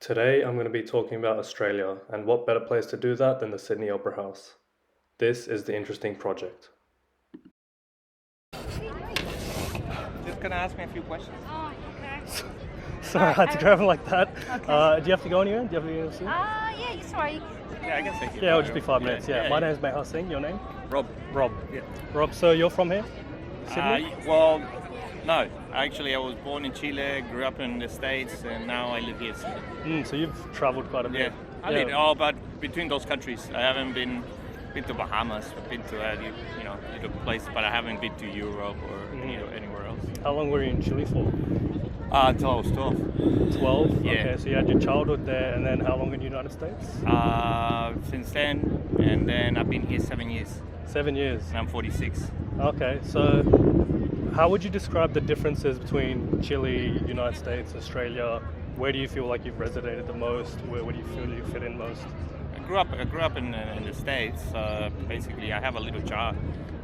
Today I'm going to be talking about Australia, and what better place to do that than the Sydney Opera House. This is the interesting project. Just gonna ask me a few questions. Oh, okay. Sorry, I had to grab it like that. Okay. Do you have to go anywhere? Do you have to go soon? Yeah, you sorry. Yeah, I can take it. Yeah, it'll just be 5 minutes. Yeah. My name's Maggie. Singh. Your name? Rob. Rob. Yeah. Rob. So you're from here? Sydney? Well, no. Actually, I was born in Chile, grew up in the States, and now I live here. So you've travelled quite a bit. Yeah. I did but between those countries, I haven't been to Bahamas. I've been to little places, but I haven't been to Europe or anywhere else. How long were you in Chile for? Until I was 12. 12? Yeah. Okay, so you had your childhood there, and then how long in the United States? Since then, and then I've been here 7 years, 7 years. and I'm 46. Okay, so how would you describe the differences between Chile, United States, Australia? Where do you feel like you've resonated the most? Where do you feel you fit in most? I grew up in the States. Basically, I have a little child.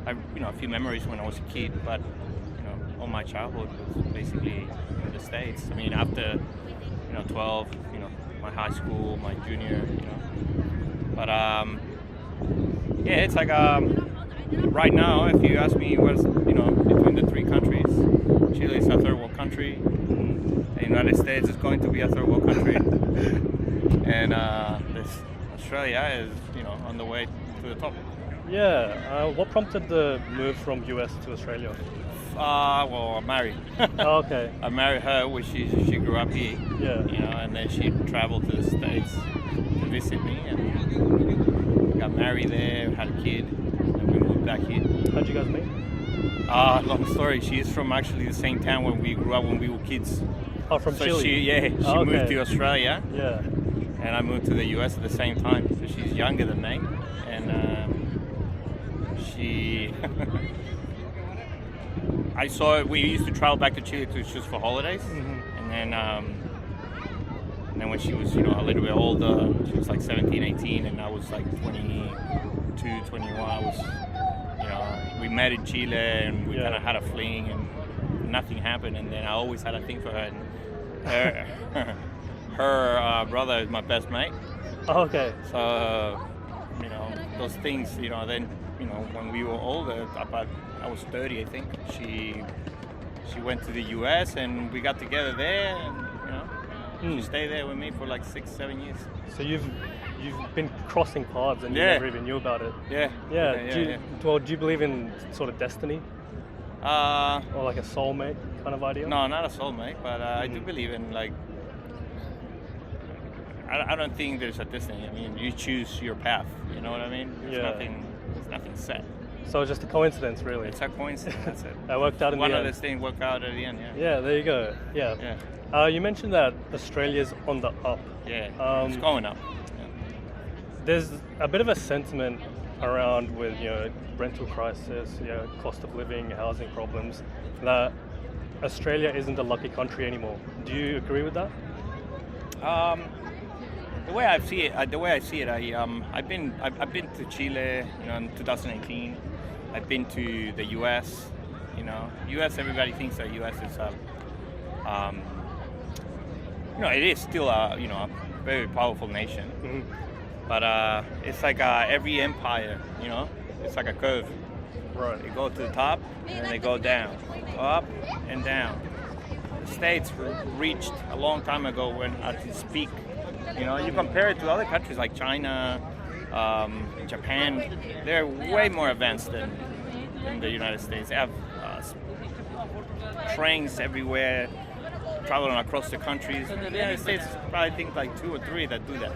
A few memories when I was a kid, but all my childhood was basically in the States. I mean, after 12, my high school, my junior, But it's like right now, if you ask me what's between the three countries, Chile is a third world country. The United States is going to be a third world country, and this Australia is on the way to the top. Yeah, what prompted the move from US to Australia? Well, I'm married. Oh, okay. I married her when she grew up here. Yeah. And then she traveled to the States to visit me, and we got married there, had a kid, and we moved back here. How'd you guys meet? Long story. She is from actually the same town when we grew up when we were kids. Oh, from So Chile? she moved to Australia, Yeah. and I moved to the US at the same time. So she's younger than me, and she. I saw it. We used to travel back to Chile just for holidays, and then when she was a little bit older, she was like 17, 18, and I was like 22, 21. I was we met in Chile, and we kind of had a fling, and nothing happened. And then I always had a thing for her. And her brother is my best mate. Oh, okay. So those things. Then when we were older, about I was 30, I think. She went to the U.S. and we got together there, and she stayed there with me for like 6-7 years. So you've been crossing paths and you never even knew about it. Yeah. Well, do you believe in sort of destiny or like a soulmate kind of idea? No, not a soulmate, but I do believe in like. I don't think there's a destiny. I mean, you choose your path. You know what I mean? There's nothing set. So it's just a coincidence, really. It's a coincidence. That's it. That worked out in the end. One of those things worked out at the end. Yeah. Yeah, there you go. Yeah. You mentioned that Australia's on the up. Yeah. It's going up. Yeah. There's a bit of a sentiment around with rental crisis, cost of living, housing problems, that Australia isn't a lucky country anymore. Do you agree with that? The way I see it, I've been to Chile, in 2018. I've been to the U.S. U.S. Everybody thinks that U.S. is it is still a very powerful nation. But it's like every empire, it's like a curve. Right. They go to the top and then they go down, up and down. The States reached a long time ago when at its peak. You compare it to other countries like China, Japan, they're way more advanced than the United States. They have trains everywhere, traveling across the countries. The United States probably think like 2 or 3 that do that,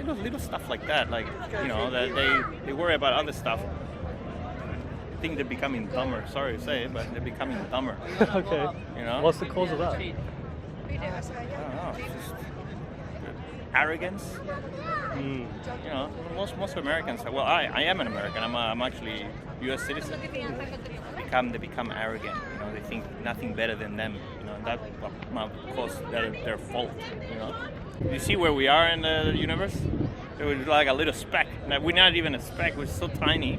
little stuff like that, like, that they worry about other stuff. I think they're becoming dumber, sorry to say it, but they're becoming dumber. Okay. What's the cause of that? I don't know, it's just arrogance. Most Americans. Well, I am an American. I'm actually U.S. citizen. They become arrogant. They think nothing better than them. That of course their fault. You see where we are in the universe? We're like a little speck. Now, we're not even a speck. We're so tiny,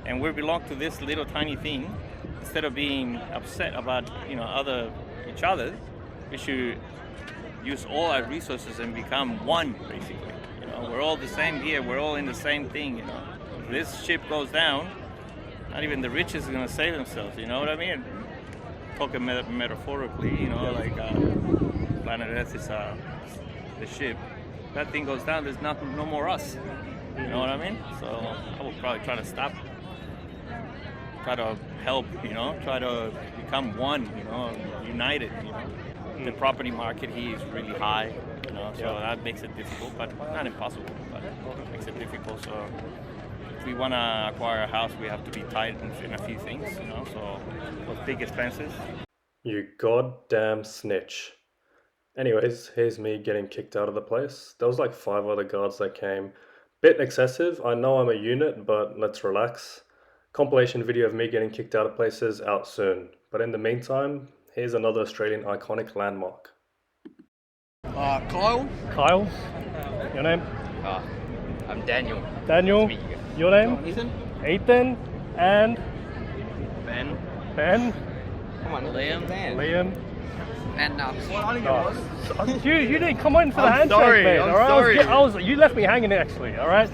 and we belong to this little tiny thing. Instead of being upset about each other, we should use all our resources and become one, basically. You know, we're all the same here. We're all in the same thing. You know, if this ship goes down, not even the rich is gonna save themselves. You know what I mean? Talking metaphorically, you know, like planet Earth is the ship. That thing goes down. There's no more us. You know what I mean? So I will probably try to stop. Try to help, you know, try to become one, you know, united, you know. The property market here is really high, you know, so that makes it difficult, but not impossible, but it makes it difficult. So if we want to acquire a house, we have to be tight in a few things, you know, so those big expenses. You goddamn snitch. Anyways, here's me getting kicked out of the place. There was like 5 other guards that came. Bit excessive, I know I'm a unit, but let's relax. Compilation video of me getting kicked out of places out soon. But in the meantime, here's another Australian iconic landmark. Kyle. Kyle, your name? I'm Daniel. Daniel, Nice to meet you guys. your name? Ethan. Ethan, and Ben. Ben, Come on, Liam. Liam. And You didn't come in for the I'm handshake, sorry, mate. I'm All right, sorry. you left me hanging actually. All right,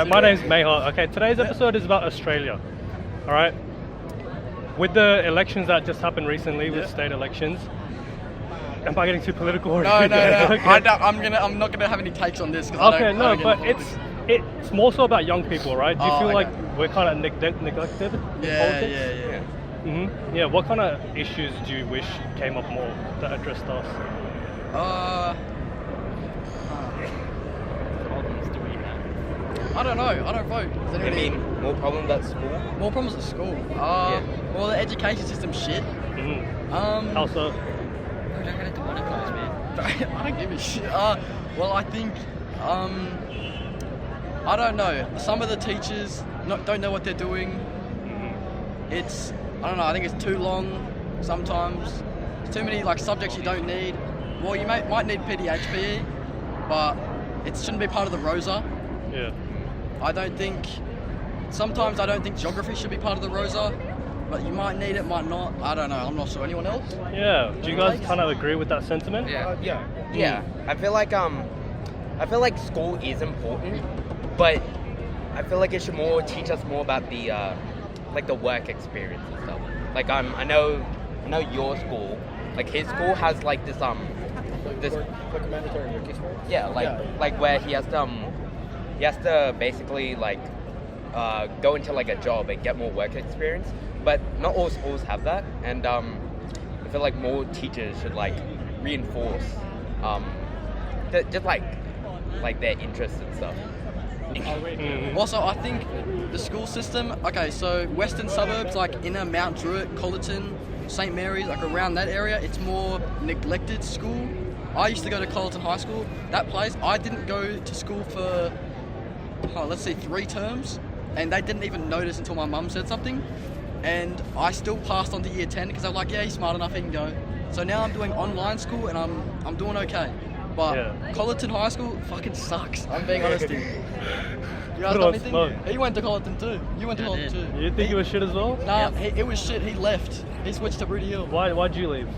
My name's Mayha. Okay, today's episode is about Australia. All right, with the elections that just happened recently, with state elections. Am I getting too political? No. Okay. I'm not gonna have any takes on this. Okay, no, but it's more so about young people, right? Do you feel like we're kind of neglected in politics? Yeah. Mm-hmm. Yeah, what kind of issues do you wish came up more that addressed us? Problems do we have? I don't know. I don't vote. Does I anybody- mean, more problems at school? more problems at school. Well, the education system's shit. Mm-hmm. How so? Don't get into politics, man. I don't give a shit. Well, I think I don't know. Some of the teachers don't know what they're doing. Mm-hmm. I don't know. I think it's too long sometimes. It's too many like subjects you don't need. Well, you might need PDHPE, but it shouldn't be part of the Rosa. Yeah. Sometimes I don't think geography should be part of the Rosa, but you might need it, might not. I don't know. I'm not sure. Anyone else? Yeah. Do you guys kind of agree with that sentiment? Yeah. I feel like school is important, but I feel like it should teach us more about the like the work experience and stuff. Like I know your school, like his school has like this like a mandatory work experience. Yeah, like where he has to basically like go into like a job and get more work experience. But not all schools have that, and I feel like more teachers should like reinforce just like their interests and stuff. Also, I think the school system, okay, so western suburbs like inner Mount Druitt, Colleton, St. Mary's, like around that area, it's more neglected school. I used to go to Colleton High School. That place, I didn't go to school for, let's see, 3 terms, and they didn't even notice until my mum said something, and I still passed on to year 10 because I'm like, yeah, he's smart enough, he can go. So now I'm doing online school and I'm doing okay. But Colleton High School fucking sucks. I'm being honest with you. You guys got anything? He went to Colleton too. You went to Colleton too. You think it was shit as well? Nah, it was shit. He left. He switched to Rudy Hill. Why'd you leave?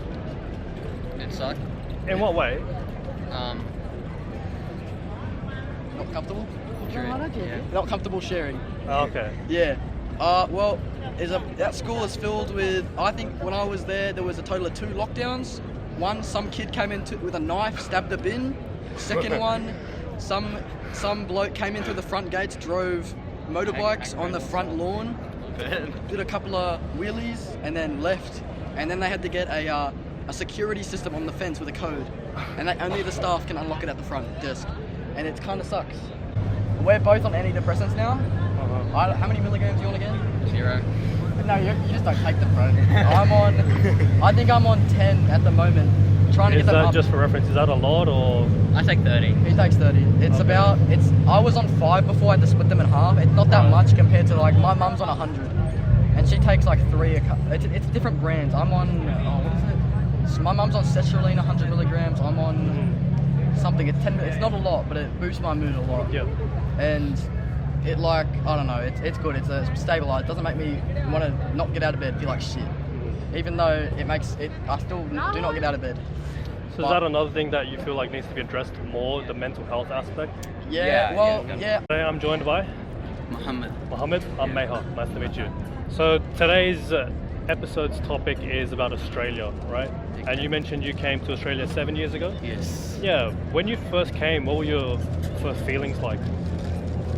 It sucked. In what way? Not comfortable? Yeah. Not comfortable sharing. Oh, okay. Yeah. Well, that school is filled with, I think when I was there was a total of 2 lockdowns. One, some kid came in with a knife, stabbed a bin. Second one, some bloke came in through the front gates, drove motorbikes on the front lawn, did a couple of wheelies, and then left. And then they had to get a security system on the fence with a code, and only the staff can unlock it at the front desk. And it kind of sucks. We're both on antidepressants now. How many milligrams are you on again? 0. No, you just don't take them, bro. I think I'm on 10 at the moment. Trying to get them up. Just for reference, is that a lot or? I take 30. He takes 30. I was on 5 before I had to split them in half. It's not that much compared to like, my mum's on 100. And she takes like 3 it's different brands. I'm on, what is it? My mum's on sertraline 100 milligrams. I'm on something. It's 10. It's not a lot, but it boosts my mood a lot. Yeah. And it like, I don't know, it's good. It's stabilised. It doesn't make me want to not get out of bed, feel like shit. Even though I still do not get out of bed. So is that another thing that you feel like needs to be addressed more, the mental health aspect? Yeah. Today I'm joined by Mohamad. Mohamad. I'm Meha. Nice to meet you. So today's episode's topic is about Australia, right? And you mentioned you came to Australia 7 years ago? Yes. Yeah. When you first came, what were your first feelings like?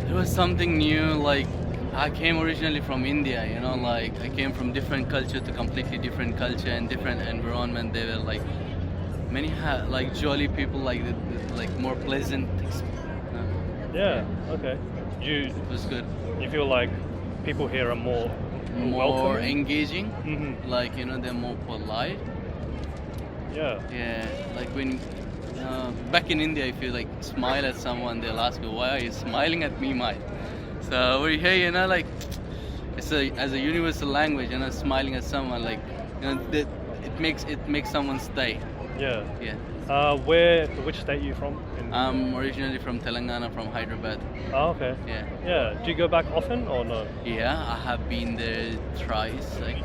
It was something new. Like, I came originally from India, you know, like I came from different culture to completely different culture and different environment. They were like many like jolly people, like more pleasant. Yeah. Okay. It was good. You feel like people here are more More welcoming? engaging. Mm-hmm. Like, you know, they're more polite. Yeah. Yeah, like when back in India, if you like smile at someone, they'll ask you, "Why are you smiling at me, mate?" So over here, you know, like it's as a universal language, you know, smiling at someone, like, you know, it makes someone stay. Yeah. Yeah. Which state are you from? I'm originally from Telangana, from Hyderabad. Oh, okay. Yeah. Yeah. Do you go back often or no? Yeah, I have been there thrice, like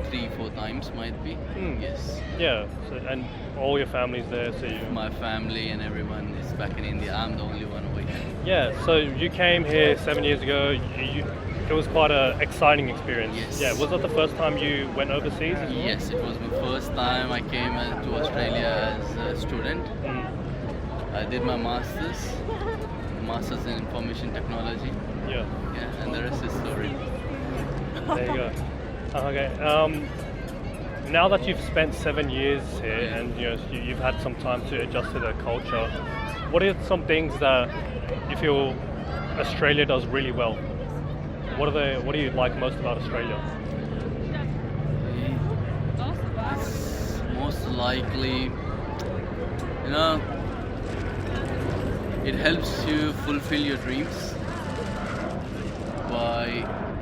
3-4 times might be. Yes. Yeah. So, and all your family's there, so you. My family and everyone is back in India. I'm the only one over here. Yeah. So you came here 7 years ago. It was quite an exciting experience. Yes. Yeah. Was that the first time you went overseas as well? Yes, it was my first time I came to Australia as a student. I did my master's in information technology. Yeah. Yeah, and the rest is story. There you go. Okay. Now that you've spent 7 years here and you've had some time to adjust to the culture, what are some things that you feel Australia does really well? What do you like most about Australia? It's most likely, you know, it helps you fulfill your dreams by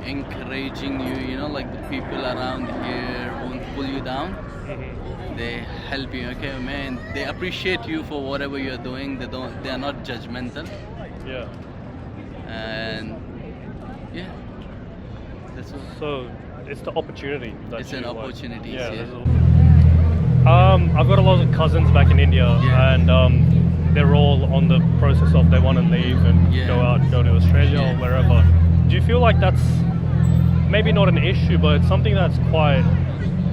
encouraging you, you know, like the people around here won't pull you down. They help you, okay, man. They appreciate you for whatever you're doing. They are not judgmental. Yeah. And yeah, that's what. So it's the opportunity. That It's an you like. opportunity. Yeah. Yeah. I've got a lot of cousins back in India, Yeah. and they're all on the process of they want to leave and go to Australia or wherever. Do you feel like that's maybe not an issue, but it's something that's quite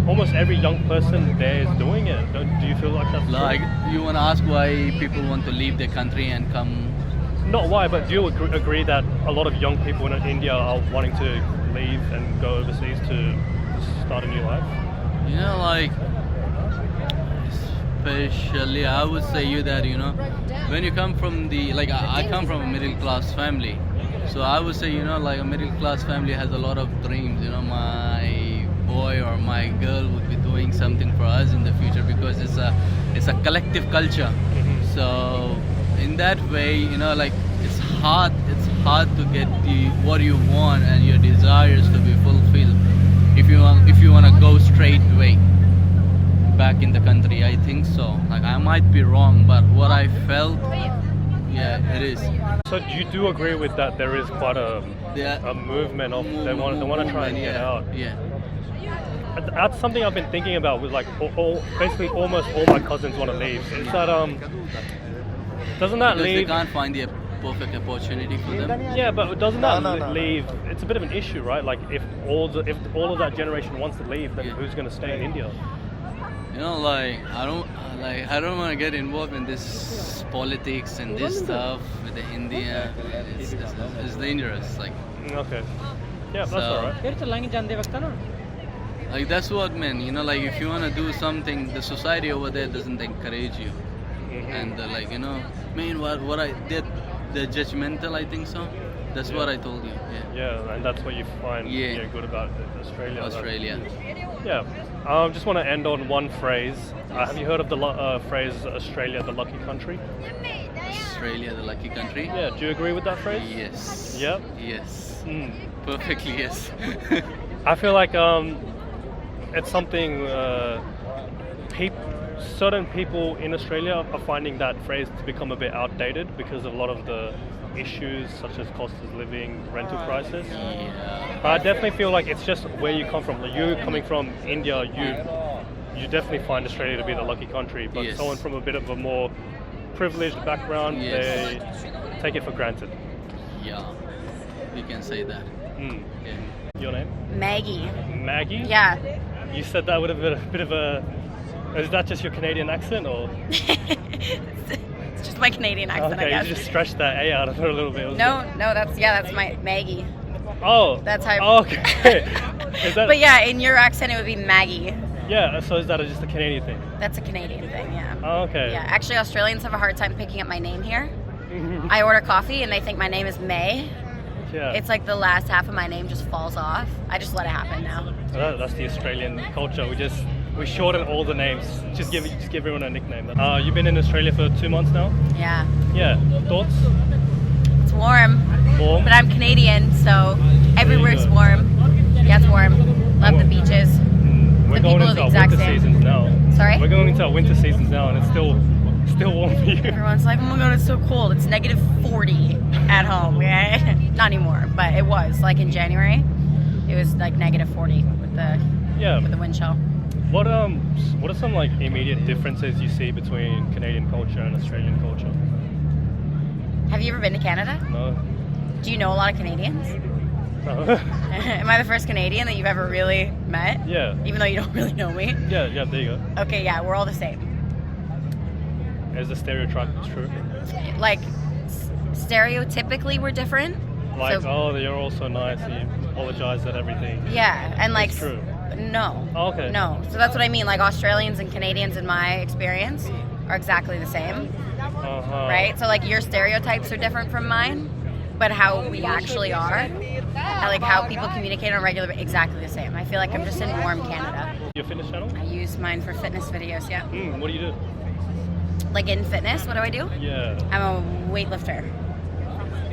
almost every young person there is doing it? Do you feel like that's Like, true? you want to ask why people want to leave their country and come? Not why, but do you agree that a lot of young people in India are wanting to leave and go overseas to start a new life? You know, like, especially I would say you that, you know, when you come from I come from a middle class family, so I would say, you know, like a middle class family has a lot of dreams. You know, my boy or my girl would be doing something for us in the future because it's a collective culture. So in that way, you know, like it's hard to get what you want and your desires to be fulfilled if you want to go straight way back in the country. I think so. Like, I might be wrong, but what I felt, yeah, it is. So you do agree with that? There is quite a movement of they want to try and get out. Yeah. That's something I've been thinking about. With like basically almost all my cousins want to leave. Is that doesn't that Because leave? they can't find the perfect opportunity for them. Yeah, but doesn't that leave? It's a bit of an issue, right? Like if all of that generation wants to leave, then who's going to stay in India? You know, like I don't want to get involved in this politics and this stuff with the India. It's dangerous. Like. Okay. Yeah, that's So- alright. Like, that's what, man. You know, like if you want to do something, the society over there doesn't encourage you. And like, you know, man, they're judgmental. I think so. That's what I told you. Yeah. Yeah, and that's what you find Yeah. good about Australia. Australia. Yeah. Just want to end on one phrase. Have you heard of the phrase Australia, the lucky country? Australia, the lucky country. Yeah. Do you agree with that phrase? Yes. Yep. Yes. Mm. Perfectly. Yes. I feel like it's something certain people in Australia are finding that phrase to become a bit outdated because of a lot of the issues such as cost of living, rental crisis. Yeah. But I definitely feel like it's just where you come from. Like you coming from India, you definitely find Australia to be the lucky country, but Yes. someone from a bit of a more privileged background, Yes. they take it for granted. Yeah, we can say that. Mm. Yeah. Your name? Maggie. Maggie? Yeah. You said that with a bit of a. Is that just your Canadian accent, or? It's just my Canadian accent, Okay, I guess. you just stretched that A out of it a little bit. No, that's my Maggie. Oh. That's how. Oh, okay. Is that? But yeah, in your accent it would be Maggie. Yeah. So is that just a Canadian thing? That's a Canadian thing, yeah. Oh, okay. Yeah, actually Australians have a hard time picking up my name here. I order coffee and they think my name is May. Yeah. It's like the last half of my name just falls off. I just let it happen now. That's the Australian culture. We shorten all the names. Just give everyone a nickname. You've been in Australia for 2 months now. Yeah. Yeah. Thoughts? It's warm. Warm. But I'm Canadian, so everywhere's go. warm. Yeah, it's warm. Love the beaches. We're The going people are into the our exact winter same. seasons now. Sorry? We're going into our winter seasons now, and it's still warm for you. Everyone's like, oh my god, it's so cold. It's negative 40 at home. Yeah. Not anymore, but it was. Like in January, it was like negative 40 with the Yeah. wind chill. What are some like immediate differences you see between Canadian culture and Australian culture? Have you ever been to Canada? No. Do you know a lot of Canadians? No. Am I the first Canadian that you've ever really met? Yeah. Even though you don't really know me? Yeah. There you go. Okay, yeah, we're all the same. Is the stereotype true? Like, stereotypically, we're different. Like, So- oh, you're all so nice, and you apologize at everything. Yeah, and like, It's true. no. Oh, okay. No. So that's what I mean. Like, Australians and Canadians, in my experience, are exactly the same, Uh-huh. right? So, like, your stereotypes are different from mine, but how we actually are, and, like, how people communicate on a regular basis, exactly the same. I feel like I'm just in warm Canada. Your fitness channel? I use mine for fitness videos, yeah. What do you do? Like, in fitness, what do I do? Yeah. I'm a weightlifter.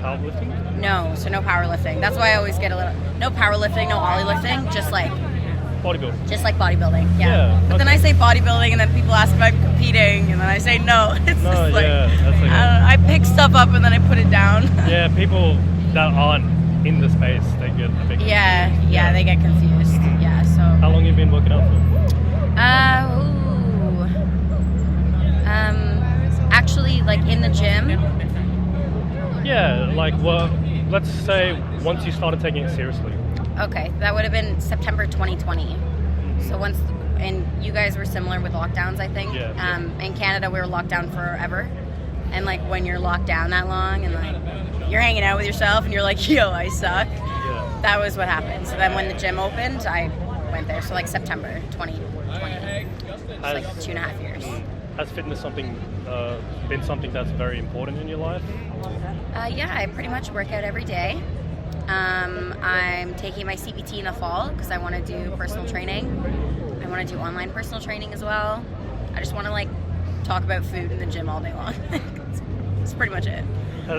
Powerlifting? No, so no powerlifting. That's why I always get a little, no powerlifting, no ollie lifting, just like bodybuilding, yeah. Yeah, But then okay. I say bodybuilding, and then people ask if I'm competing, and then I say no. It's No, just like, yeah, that's okay. I pick stuff up and then I put it down. Yeah, people that aren't in the space, they get a big. yeah, they get confused. Yeah, so. How long you been working out for? Actually, like in the gym. Yeah, like well, let's say once you started taking it seriously. Okay, that would have been September 2020. So once, and you guys were similar with lockdowns, I think. Yeah. In Canada, we were locked down forever. And like when you're locked down that long and like you're hanging out with yourself and you're like, yo, I suck. Yeah. That was what happened. So then when the gym opened, I went there. So like September 2020. It's like 2.5 years. Has fitness been something that's very important in your life? Yeah, I pretty much work out every day. I'm taking my CPT in the fall because I want to do personal training. I want to do online personal training as well. I just want to like talk about food in the gym all day long. That's pretty much it.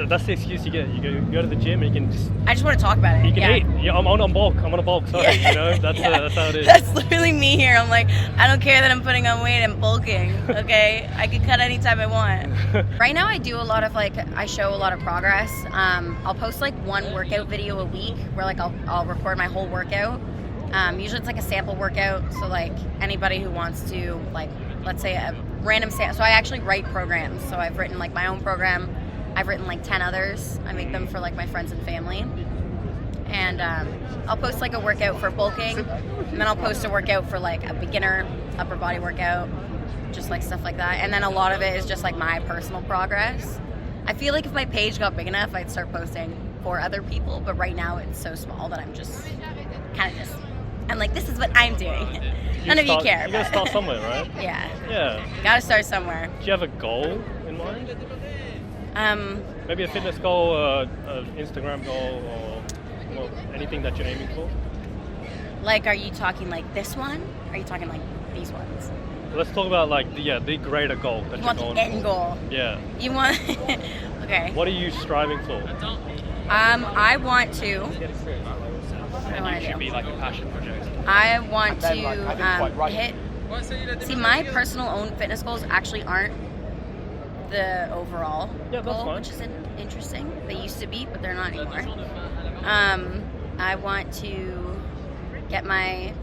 That's the excuse you get. You go to the gym and you can just I just want to talk about it. you can yeah. eat. Yeah, I'm on a bulk. I'm on a bulk. Sorry, Yeah. you know that's that's how it is. That's literally me here. I'm like, I don't care that I'm putting on weight and bulking. Okay, I can cut anytime I want. Right now, I do a lot of like, I show a lot of progress. I'll post like one workout video a week where like I'll record my whole workout. Usually it's like a sample workout. So like anybody who wants to like, let's say a random sample. So I actually write programs. So I've written like my own program. I've written like 10 others. I make them for like my friends and family. And I'll post like a workout for bulking, and then I'll post a workout for like a beginner upper body workout, just like stuff like that. And then a lot of it is just like my personal progress. I feel like if my page got big enough, I'd start posting for other people, but right now it's so small that I'm just kind of I'm like, this is what I'm doing. None of you care. You gotta start somewhere, right? Yeah, Yeah. gotta start somewhere. Do you have a goal in mind? Um, Maybe a fitness goal, an Instagram goal, or well, anything that you're aiming for? like, are you talking like this one? Or are you talking like these ones? Let's talk about like the greater goal that You you're want the going end for. goal. Yeah. You want, okay. What are you striving for? I want to. What do I want to do? like a passion project. I want to hit. See, my personal own fitness goals actually aren't the overall Yeah, that's goal, fine. which is interesting. They used to be, but they're not anymore. I want to get my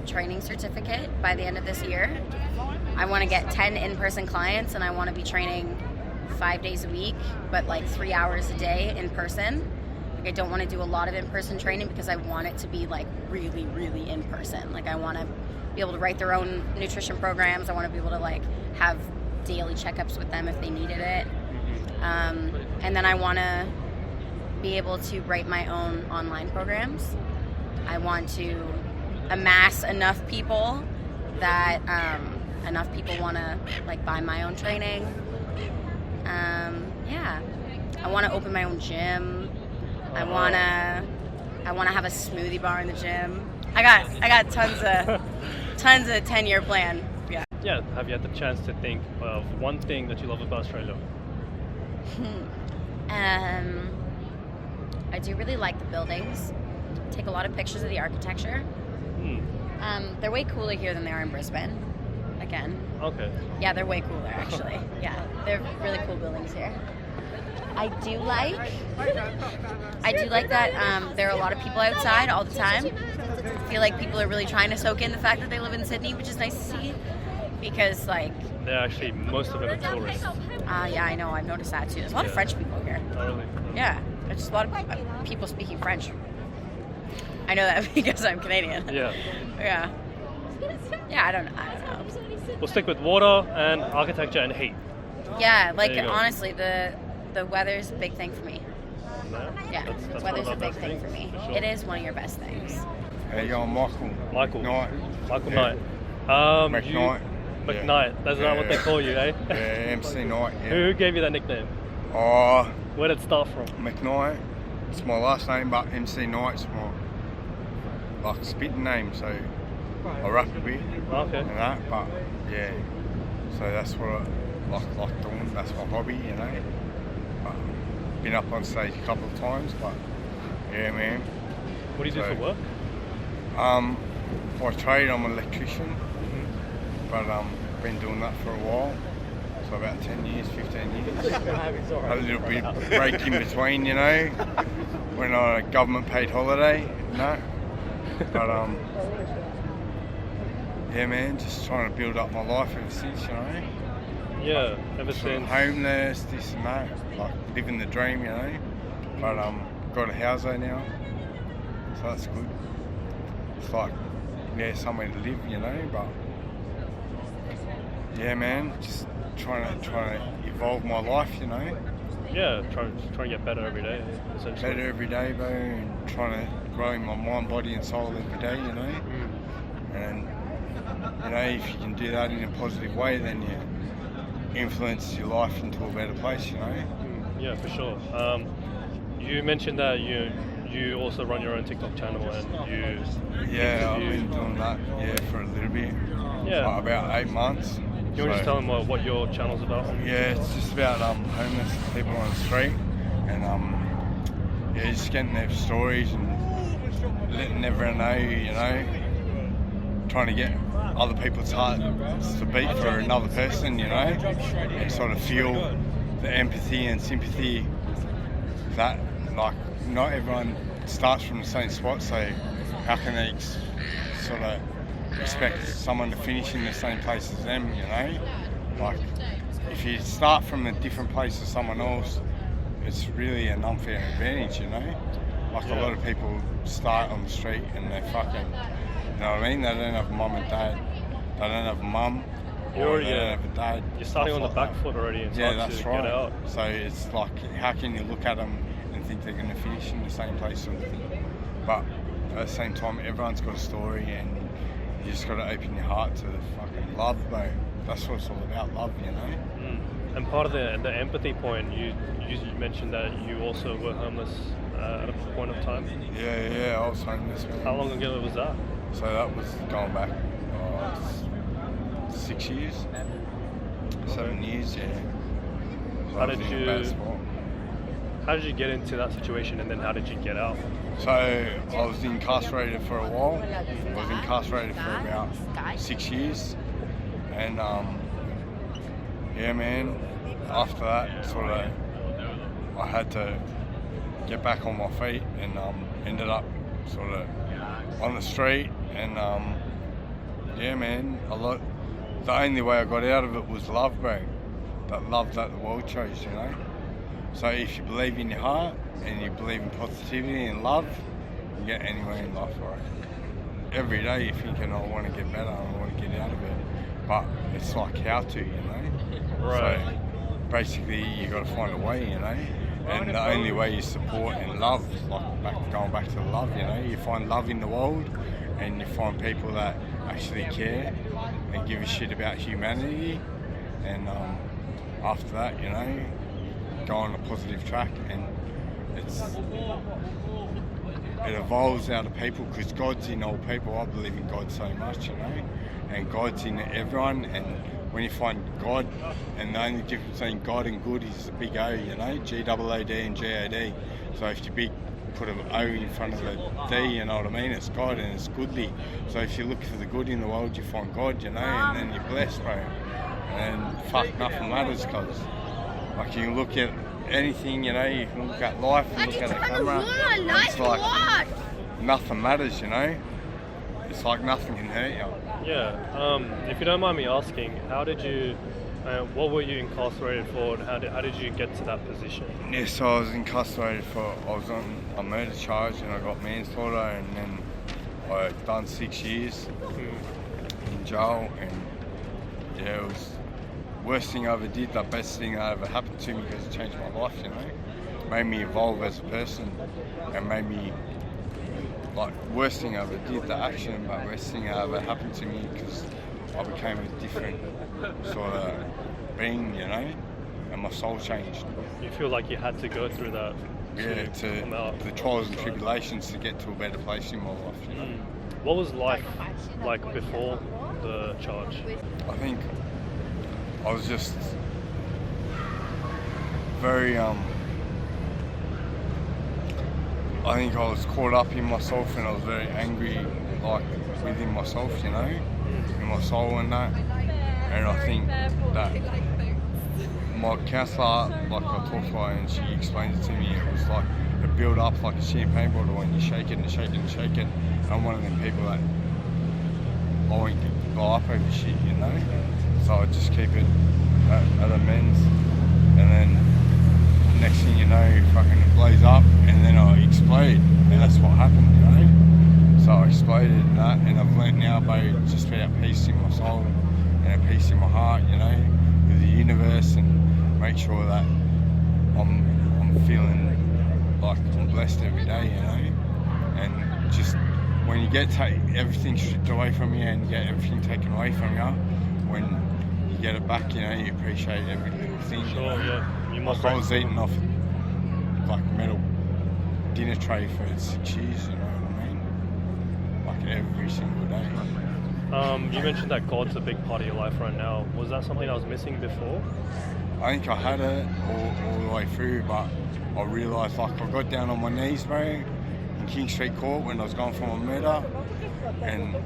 training certificate by the end of this year. I want to get 10 in-person clients, and I want to be training 5 days a week, but like 3 hours a day in person. Like I don't want to do a lot of in-person training because I want it to be like really, really in person. Like I want to be able to write their own nutrition programs. I want to be able to like have daily checkups with them if they needed it. And then I want to be able to write my own online programs. I want to amass enough people that enough people want to like buy my own training. Yeah, I want to open my own gym. I want to have a smoothie bar in the gym. I got tons of 10-year plan. Yeah. Yeah. Have you had the chance to think of one thing that you love about Australia? I do really like the buildings. Take a lot of pictures of the architecture. They're way cooler here than they are in Brisbane. Again. Okay. Yeah, they're way cooler actually. Yeah, they're really cool buildings here. I do like that there are a lot of people outside all the time. I feel like people are really trying to soak in the fact that they live in Sydney, which is nice to see. Because like They're actually, most of them are tourists. yeah, I know. I've noticed that too. There's a lot of French people here. Oh, really? Yeah, there's just a lot of people speaking French. I know that because I'm Canadian. Yeah. Yeah. Yeah, I don't know. We'll stick with water and architecture and heat. Yeah, like There you go. honestly, the weather's a big thing for me. Yeah, That's weather's one a of big our thing best for me. things, for sure. It is one of your best things. How you going, Michael? Michael. Knight. Michael Yeah. Knight. McKnight. McKnight. That's not what they call you, eh? Yeah, MC Knight. Yeah. Who gave you that nickname? Oh, Where did it start from? McKnight. It's my last name, but MC Knight's my like spitting name. So I rap a bit Okay. and that, but yeah. So that's what I like doing. That's my hobby, you know. Been up on stage a couple of times, but yeah, man. What do you do So- for work? By trade, I'm an electrician, but been doing that for a while. So about 10 years, 15 years. A little bit of break in between, you know, when I government paid holiday, no. But yeah, man, just trying to build up my life ever since, you know. Yeah, ever Sort of since. homeless, this and that, like living the dream, you know. But got a house there now, so that's good. It's like, yeah, somewhere to live, you know. But yeah, man, just trying to evolve my life, you know. Yeah, trying to get better every day, essentially. Better every day, bro, and trying to grow my mind, body, and soul every day, you know. And you know, if you can do that in a positive way, then you influence your life into a better place, you know. Yeah, for sure. You mentioned that you also run your own TikTok channel and you Yeah, I've interview- been doing that, yeah, for a little bit. Yeah. Like about 8 months. You want to just tell them what your channel's about? Yeah, it's just about homeless people on the street, and yeah, just getting their stories and letting everyone know, you know, trying to get other people's hearts to beat for another person, you know, and sort of feel the empathy and sympathy that, like, not everyone starts from the same spot, so how can they sort of expect someone to finish in the same place as them, you know? Like, if you start from a different place as someone else, it's really an unfair advantage, you know? Like, a lot of people start on the street and they're fucking, you know what I mean? They don't have a mum and dad, they don't have a mum, or they don't have a dad. You're starting on the stuff back like that. foot already. It's Yeah, hard that's to right. get out. So it's like, how can you look at them and think they're going to finish in the same place sort of thing? But at the same time, everyone's got a story, and you just got to open your heart to fucking love, bro. That's what it's all about, love, you know? And part of the empathy point, you mentioned that you also were homeless at a point of time. Yeah, I was homeless, man. How long ago was that? So that was going back 6 years, 7 years, yeah. So How I was did in a you- bad spot. How did you get into that situation, and then how did you get out? So I was incarcerated for a while. I was incarcerated for about 6 years, and yeah, man. After that, sort of, I had to get back on my feet, and ended up sort of on the street, and Yeah, man. The only way I got out of it was love, bro. That love that the world chose, you know. So if you believe in your heart and you believe in positivity and love, you can get anywhere in life, right? Every day you're thinking, I want to get better, I want to get out of it. But it's like how to, you know? Right. So basically you got to find a way, you know? And the only way is support and love, like going back to the love, you know? You find love in the world and you find people that actually care and give a shit about humanity. And after that, you know, go on a positive track, and it evolves out of people, because God's in all people. I believe in God so much, you know, and God's in everyone. And when you find God, and the only difference between God and good is the big O, you know, G-O-O-D and G-O-D. So if you put an O in front of the D, you know what I mean, it's God and it's goodly. So if you look for the good in the world, you find God, you know, and then you're blessed, bro. And fuck, nothing matters, cause like you can look at anything, you know, you can look at life and look at a camera, and it's like nothing matters, you know. It's like nothing can hurt you. Yeah. If you don't mind me asking, how did you? What were you incarcerated for, and how did you get to that position? Yeah, so I was incarcerated I was on a murder charge, and I got manslaughter, and then I done 6 years in jail, and yeah, it was the worst thing I ever did, the best thing that ever happened to me, because it changed my life, you know. Made me evolve as a person, and made me, like, worst thing I ever did, the action, but worst thing that ever happened to me, because I became a different sort of being, you know, and my soul changed. You feel like you had to go through that to come out? The trials and tribulations to get to a better place in my life, you know. What was life like before the charge? I think I was just very, I think I was caught up in myself, and I was very angry, like, within myself, you know, in my soul and that. And I think that my counsellor, like, I talked to her and she explained it to me, it was like a build up like a champagne bottle, and you shake it and shake it and shake it. I'm one of them people that I won't blow up over shit, you know. So I just keep it at amends, and then next thing you know, fucking it blows up, and then I explode, and that's what happened, you know. So I exploded and that, and I've learnt now, babe, just be at peace in my soul and at peace in my heart, you know, with the universe, and make sure that I'm feeling like I'm blessed every day, you know. And just when you get everything stripped away from you and you get everything taken away from you, when you get it back, you know, you appreciate every little thing. Sure, you know? yeah. You must. Like I was eating off like metal dinner tray for 6 years, you know what I mean? Like every single day. You mentioned that God's a big part of your life right now. Was that something I was missing before? I think I had it all the way through, but I realised, like, I got down on my knees, bro, in King Street Court when I was going for my murder, and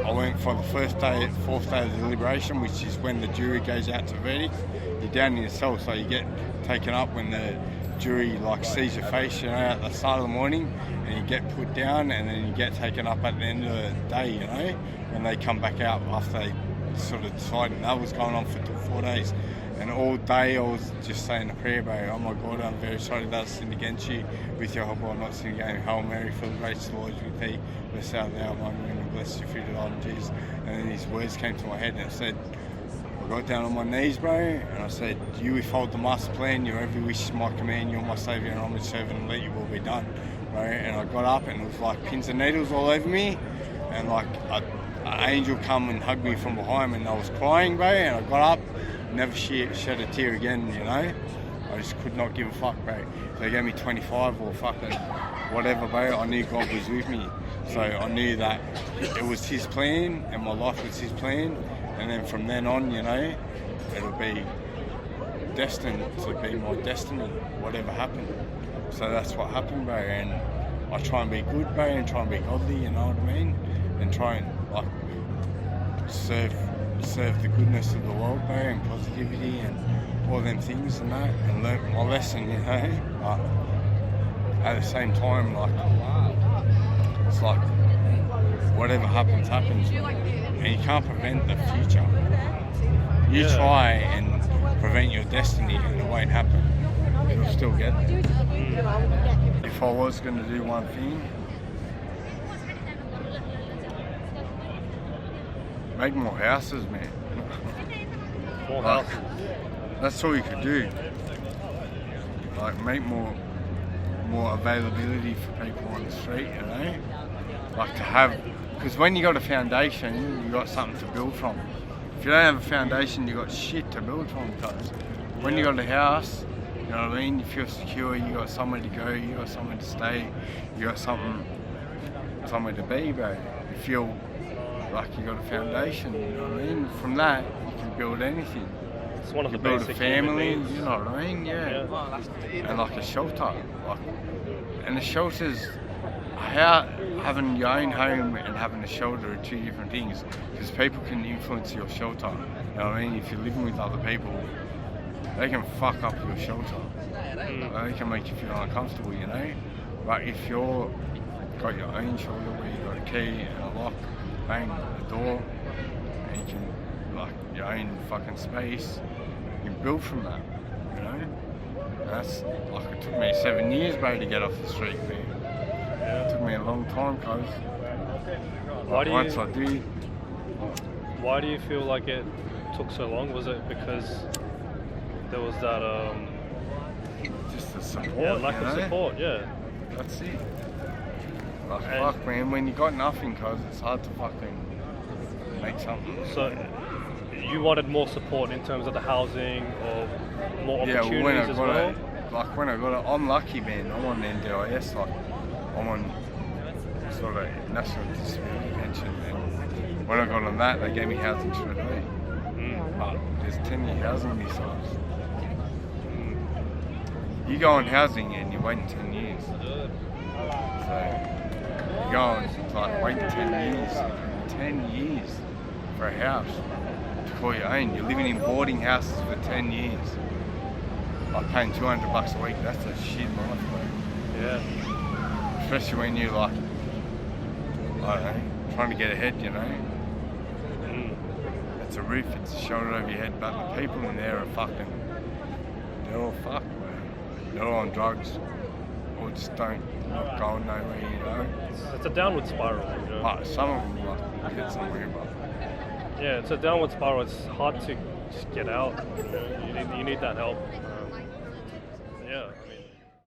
I went for the fourth day of the deliberation, which is when the jury goes out to verdict. You're down in your cell, so you get taken up when the jury, like, sees your face, you know, at the start of the morning, and you get put down, and then you get taken up at the end of the day, you know, when they come back out after they sort of decide. And that was going on for 4 days. And all day I was just saying a prayer, bro. Oh my God, I'm very sorry that I sinned against you. With your help, I'm not sinning again. Hail Mary, full of grace, the Lord is with thee. Blessed art thou among women, and blessed is the fruit of thy womb, Jesus. And then these words came to my head, and it said, I got down on my knees, bro, and I said, you withhold the master plan, your every wish is my command, you're my saviour, and I'm a servant, and let your will be done, bro. And I got up, and it was like pins and needles all over me, and like an angel come and hugged me from behind, and I was crying, bro, and I got up, never shed a tear again, you know. I just could not give a fuck, bro. They gave me 25 or fucking whatever, bro. I knew God was with me. So I knew that it was his plan and my life was his plan. And then from then on, you know, it'll be destined to be my destiny, whatever happened. So that's what happened, bro. And I try and be good, bro, and try and be godly, you know what I mean? And try and, like, serve the goodness of the world, bro, and positivity and all them things and that, and learn my lesson, you know. But at the same time, like, it's like whatever happens, happens. And you can't prevent the future. You Yeah. try and prevent your destiny and it won't happen. You'll still get there. If I was going to do one thing, make more houses, man. More Like, houses. that's all you could do. Like, make more availability for people on the street, you know? Like to have, because when you got a foundation, you got something to build from. If you don't have a foundation, you got shit to build from. Cause when you got a house, you know what I mean? You feel secure. You got somewhere to go. You got somewhere to stay. You got somewhere to be, bro. You feel like you got a foundation. You know what I mean? From that, you can build anything. It's one of You the build a basic family. human needs. You know what I mean? Yeah. And like a shelter. Like, and the shelters, how having your own home and having a shelter are two different things, because people can influence your shelter. You know what I mean? If you're living with other people, they can fuck up your shelter. They can make you feel uncomfortable, you know? But if you're got your own shelter where you got a key and a lock, bang, a door, and you can, like, your own fucking space, you can build from that, you know? And that's, like, it took me 7 years, bro, to get off the street, man. It took me a long time, cause once I did, Why do you feel like it took so long? Was it because there was that just the support, lack you of know? support? Yeah. That's it. Like, And- fuck, man, when you got nothing, cause it's hard to fucking make something. So you wanted more support in terms of the housing or more Yeah, opportunities when I as got well? it, like when I got it, I'm lucky, man. I'm on NDIS, like I'm on sort of national disability pension, and when I got on that, they gave me housing straight away. But there's 10-year housing besides. You go on housing and you're waiting 10 years. So you go on like waiting 10 years for a house to call your own. You're living in boarding houses for 10 years. Like paying $200 a week, that's a shit life, bro. Yeah. Especially when you're like, I don't know, trying to get ahead, you know. It's a roof, it's a shoulder over your head, but the people in there are fucking, they're all fucked, bro. They're all on drugs, or just not going nowhere, you know. It's a downward spiral. You know? But some of them like get somewhere, but Yeah, it's a downward spiral. It's hard to just get out. You need that help.